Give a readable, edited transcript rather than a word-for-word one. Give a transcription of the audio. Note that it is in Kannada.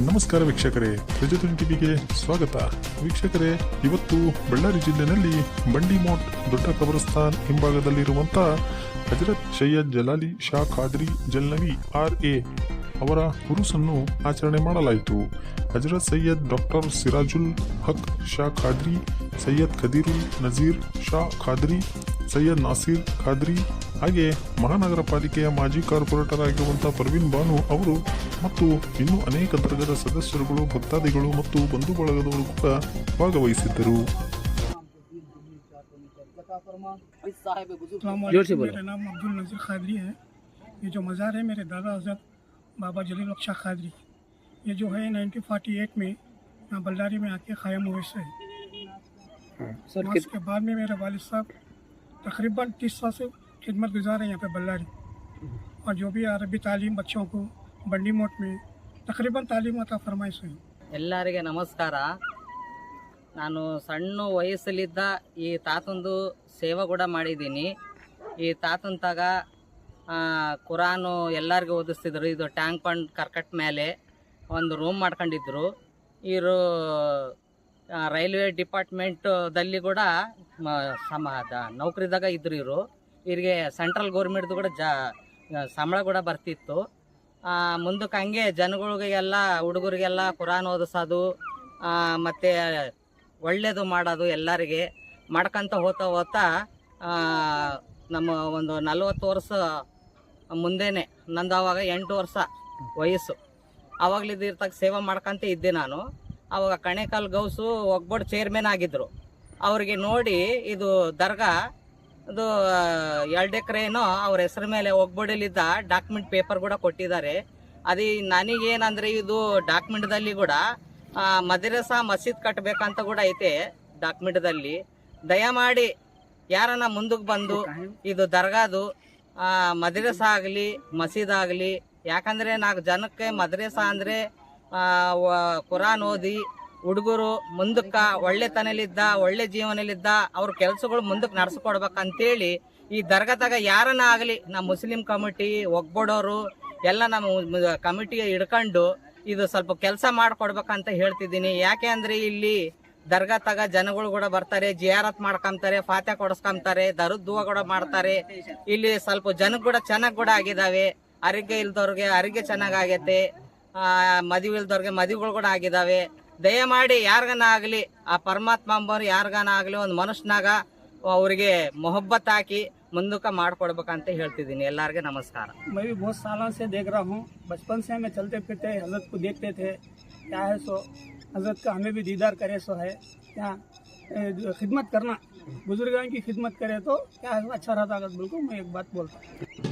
ನಮಸ್ಕಾರ ವೀಕ್ಷಕರೇ, ಪ್ರಜಾಧ್ವನಿ ಟಿವಿಗೆ ಸ್ವಾಗತ. ವೀಕ್ಷಕರೇ, ಇವತ್ತು ಬಳ್ಳಾರಿ ಜಿಲ್ಲೆಯಲ್ಲಿ ಬಂಡಿಮೋಟ್ ದೊಡ್ಡ ಕಬ್ರಸ್ತಾನ್ ಹಿಂಭಾಗದಲ್ಲಿರುವಂಥ ಹಜರತ್ ಸೈಯದ್ ಜಲಾಲಿ ಶಾ ಖಾದ್ರಿ ಜಲ್ನವಿ RA ಅವರ ಉರುಸನ್ನು ಆಚರಣೆ ಮಾಡಲಾಯಿತು. ಹಜರತ್ ಸೈಯದ್ ಡಾಕ್ಟರ್ ಸಿರಾಜುಲ್ ಹಕ್ ಶಾ ಖಾದ್ರಿ, ಸೈಯದ್ ಖದೀರುಲ್ ನಜೀರ್ ಶಾ ಖಾದ್ರಿ, ಸೈಯದ್ ನಾಸೀರ್ ಖಾದ್ರಿ, ಹಾಗೆ ಮಹಾನಗರ ಪಾಲಿಕೆಯ ಮಾಜಿ ಕಾರ್ಪೊರೇಟರ್ ಆಗಿರುವಂಥ ಪರ್ವೀನ್ ಬಾನು ಅವರು ಮತ್ತು ಇನ್ನೂ ಅನೇಕ ವರ್ಗದ ಸದಸ್ಯರುಗಳು, ಭಕ್ತಾದಿಗಳು ಮತ್ತು ಬಂಧು ಬಳಗದವರು ಕೂಡ ಭಾಗವಹಿಸಿದ್ದರು. मेरा नाम अब्दुल नज़ीर खादरी है। ये जो मज़ार है मेरे दादा हज़रत बाबा जलील बख्श शाह खादरी, ये जो है 1948 में यहाँ बल्लारी में आके क़ायम हुए से। उसके बाद में मेरे वालिद साहब तकरीबन 30 साल से खिदमत गुजार है यहाँ पे बल्लारी, और जो भी अरबी तालीम बच्चों को बंडी मोट में तकरीबन तालीम अता फरमाइश है। ಎಲ್ಲರಿಗೆ ನಮಸ್ಕಾರ. ನಾನು ಸಣ್ಣ ವಯಸ್ಸಲ್ಲಿದ್ದ ಈ ತಾತಂದು ಸೇವೆ ಕೂಡ ಮಾಡಿದ್ದೀನಿ. ಈ ತಾತನ ತಾಗ ಕುರಾನು ಎಲ್ಲರಿಗೂ ಓದಿಸ್ತಿದ್ರು. ಇದು ಟ್ಯಾಂಕ್ ಬಂಡ್ ಕರ್ಕಟ್ ಮೇಲೆ ಒಂದು ರೂಮ್ ಮಾಡ್ಕೊಂಡಿದ್ರು. ಇವರು ರೈಲ್ವೆ ಡಿಪಾರ್ಟ್ಮೆಂಟ್ದಲ್ಲಿ ಕೂಡ ನೌಕರಿದಾಗ ಇದ್ರು. ಇವರಿಗೆ ಸೆಂಟ್ರಲ್ ಗೌರ್ಮೆಂಟ್ದು ಕೂಡ ಸಂಬಳ ಕೂಡ ಬರ್ತಿತ್ತು. ಮುಂದಕ್ಕೆ ಹಂಗೆ ಜನಗಳಿಗೆಲ್ಲ ಹುಡುಗರಿಗೆಲ್ಲ ಕುರಾನ್ ಓದಿಸೋದು ಮತ್ತು ಒಳ್ಳೆಯದು ಮಾಡೋದು ಎಲ್ಲರಿಗೆ ಮಾಡ್ಕೊತ ಹೋಗ್ತಾ ನಮ್ಮ ಒಂದು 40 ವರ್ಷ ಮುಂದೆನೇ, ನಂದು ಆವಾಗ 8 ವರ್ಷ ವಯಸ್ಸು. ಆವಾಗಲಿದ್ದು ಇರ್ತಾಗ ಸೇವೆ ಮಾಡ್ಕೊತ ಇದ್ದೆ ನಾನು. ಆವಾಗ ಕಣೇಕಾಲ್ ಗೌಸು ಒಗ್ಬೋರ್ಡ್ ಚೇರ್ಮನ್ ಆಗಿದ್ದರು. ಅವ್ರಿಗೆ ನೋಡಿ ಇದು ದರ್ಗಾ ಅದು 2 ಎಕರೆನೋ ಅವ್ರ ಹೆಸರು ಮೇಲೆ ಒಗ್ಬೋರ್ಡಲ್ಲಿದ್ದ ಡಾಕ್ಯುಮೆಂಟ್ ಪೇಪರ್ ಕೂಡ ಕೊಟ್ಟಿದ್ದಾರೆ. ಅದು ನನಗೇನಂದರೆ ಇದು ಡಾಕ್ಯುಮೆಂಟ್ದಲ್ಲಿ ಕೂಡ ಮದ್ರಸಾ ಮಸೀದ್ ಕಟ್ಟಬೇಕಂತ ಕೂಡ ಐತೆ ಡಾಕ್ಯುಮೆಂಟ್ದಲ್ಲಿ. ದಯಮಾಡಿ ಯಾರನ್ನ ಮುಂದಕ್ಕೆ ಬಂದು ಇದು ದರ್ಗಾದು ಮದ್ರಸಾ ಆಗಲಿ ಮಸೀದ್ ಆಗಲಿ, ಯಾಕಂದರೆ 4 ಜನಕ್ಕೆ ಮದ್ರಸಾ ಅಂದರೆ ಕುರಾನ್ ಓದಿ ಹುಡುಗರು ಮುಂದಕ್ಕೆ ಒಳ್ಳೆತನಲಿದ್ದ ಒಳ್ಳೆ ಜೀವನಲಿದ್ದ ಅವ್ರ ಕೆಲಸಗಳು ಮುಂದಕ್ಕೆ ನಡೆಸ್ಕೊಡ್ಬೇಕಂತೇಳಿ ಈ ದರ್ಗಾದಾಗ ಯಾರನ್ನ ಆಗಲಿ ನಮ್ಮ ಮುಸ್ಲಿಂ ಕಮಿಟಿ ಒಗ್ಬೋಡೋರು ಎಲ್ಲ ನಮ್ಮ ಕಮಿಟಿ ಹಿಡ್ಕೊಂಡು ಇದು ಸ್ವಲ್ಪ ಕೆಲಸ ಮಾಡಿಕೊಡ್ಬೇಕಂತ ಹೇಳ್ತಿದ್ದೀನಿ. ಯಾಕೆ ಅಂದರೆ ಇಲ್ಲಿ ದರ್ಗಾತಾಗ ಜನಗಳು ಕೂಡ ಬರ್ತಾರೆ, ಜಿಯಾರತ್ ಮಾಡ್ಕೊಂತಾರೆ, ಫಾತ್ಯ ಕೊಡಿಸ್ಕೊಂತಾರೆ, ದರುದ್ದುವ ಕೂಡ ಮಾಡ್ತಾರೆ. ಇಲ್ಲಿ ಸ್ವಲ್ಪ ಜನಕ್ಕೆ ಕೂಡ ಚೆನ್ನಾಗಿ ಕೂಡ ಆಗಿದ್ದಾವೆ. ಆರೋಗ್ಯ ಇಲ್ದವ್ರಿಗೆ ಆರೋಗ್ಯ ಚೆನ್ನಾಗೈತೆ, ಮದುವೆ ಇಲ್ದವ್ರಿಗೆ ಮದುವೆಗಳು ಕೂಡ ಆಗಿದ್ದಾವೆ. ದಯಮಾಡಿ ಯಾರಿಗನ ಆಗಲಿ ಆ ಪರಮಾತ್ಮ ಅಂಬರು ಯಾರಿಗಾನ ಆಗಲಿ ಒಂದು ಮನುಷ್ಯನಾಗ ಅವರಿಗೆ ಮೊಹಬ್ಬತ್ ಹಾಕಿ ಮುಂದಕ್ಕೆ ಮಾಡ್ಕೊಡ್ಬೇಕಂತ ಹೇಳ್ತಿದ್ದೀನಿ. ಎಲ್ಲರಿಗೆ ನಮಸ್ಕಾರ. मैं भी बहुत सालों से देख रहा हूँ, बचपन से मैं चलते फिरते हजरत को देखते थे। क्या है सो हजरत का हमें भी दीदार करे सो है। क्या खिदमत करना, बुजुर्गों की खिदमत करे तो क्या है अच्छा रहता है। बिल्कुल मैं एक बात बोलता हूँ।